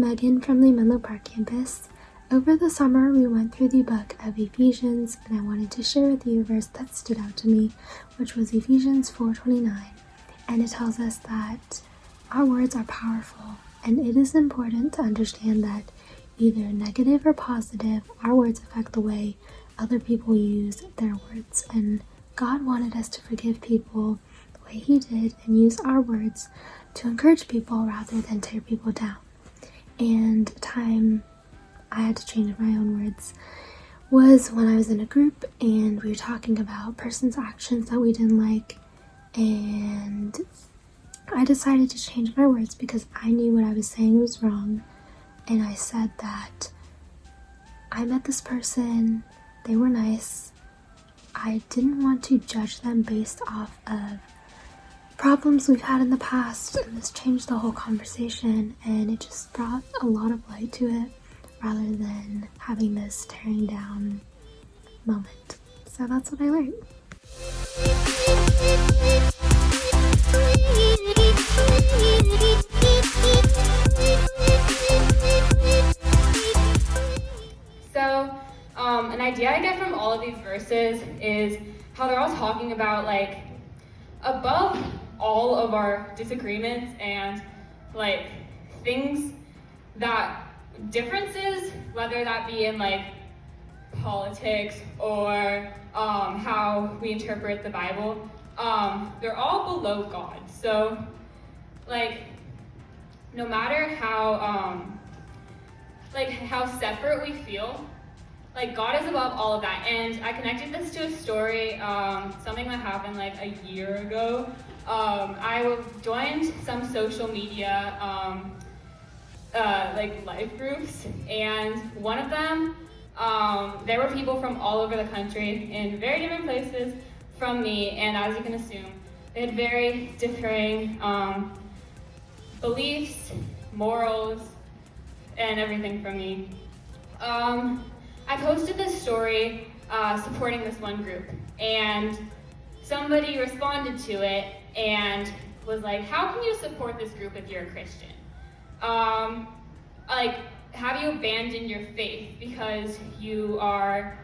Megan from the Menlo Park campus. Over the summer, we went through the book of Ephesians, and I wanted to share with you a verse that stood out to me, which was Ephesians 4:29. And it tells us that our words are powerful, and it is important to understand that either negative or positive, our words affect the way other people use their words. And God wanted us to forgive people the way He did and use our words to encourage people rather than tear people down. And a time I had to change my own words was when I was in a group and we were talking about person's actions that we didn't like, and I decided to change my words because I knew what I was saying was wrong. And I said that I met this person, they were nice, I didn't want to judge them based off of problems we've had in the past, and this changed the whole conversation, and it just brought a lot of light to it rather than having this tearing down moment. So that's what I learned. So an idea I get from all of these verses is how they're all talking about, like, above all of our disagreements and like things that differences, whether that be in like politics or how we interpret the Bible, they're all below God. So like no matter how separate we feel, like God is above all of that. And I connected this to a story, something that happened like a year ago. I joined some social media like life groups, and one of them, there were people from all over the country in very different places from me, and as you can assume, they had very differing beliefs, morals, and everything from me. I posted this story supporting this one group, and somebody responded to it and was like, how can you support this group if you're a Christian? Like, have you abandoned your faith because you are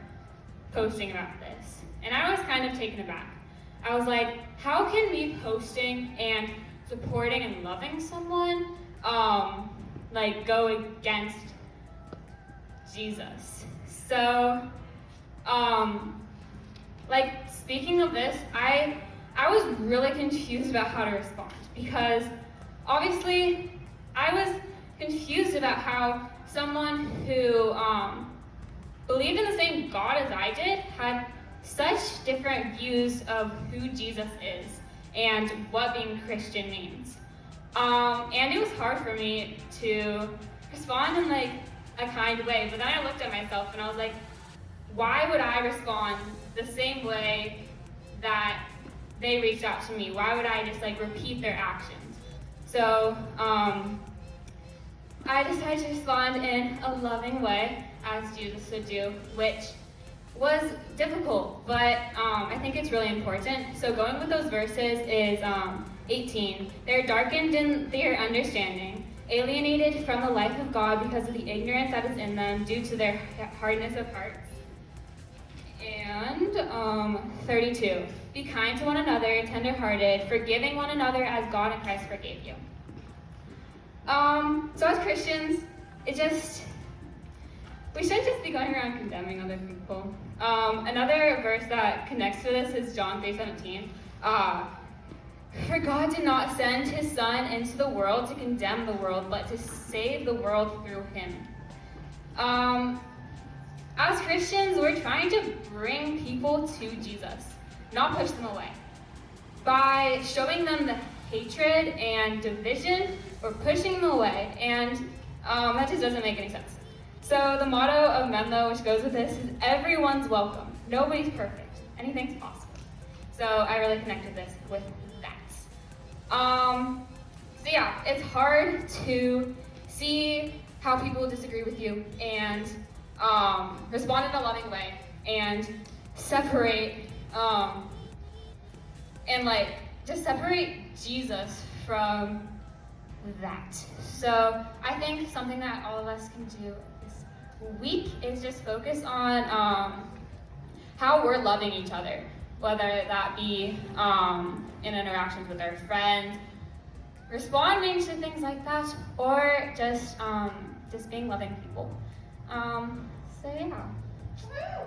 posting about this? And I was kind of taken aback. I was like, how can me posting and supporting and loving someone like go against Jesus? So, like, speaking of this, I was really confused about how to respond, because obviously I was confused about how someone who believed in the same God as I did had such different views of who Jesus is and what being Christian means. And it was hard for me to respond in like a kind way, but then I looked at myself and I was like, why would I respond the same way that they reached out to me? Why would I just like repeat their actions? So I decided to respond in a loving way, as Jesus would do, which was difficult, but I think it's really important. So going with those verses is 18. They're darkened in their understanding, alienated from the life of God because of the ignorance that is in them due to their hardness of hearts. And 32. Be kind to one another, tender-hearted, forgiving one another as God in Christ forgave you. So as Christians, we shouldn't just be going around condemning other people. Another verse that connects to this is John 3:17. For God did not send His Son into the world to condemn the world, but to save the world through Him. As Christians, we're trying to bring people to Jesus, not push them away. By showing them the hatred and division, we're pushing them away, and that just doesn't make any sense. So the motto of Menlo, which goes with this, is everyone's welcome. Nobody's perfect. Anything's possible. So I really connected this with that. So yeah, it's hard to see how people disagree with you and respond in a loving way and separate and like just separate Jesus from that. So I think something that all of us can do this week is just focus on how we're loving each other, whether that be in interactions with our friends, responding to things like that, or just being loving people. So yeah.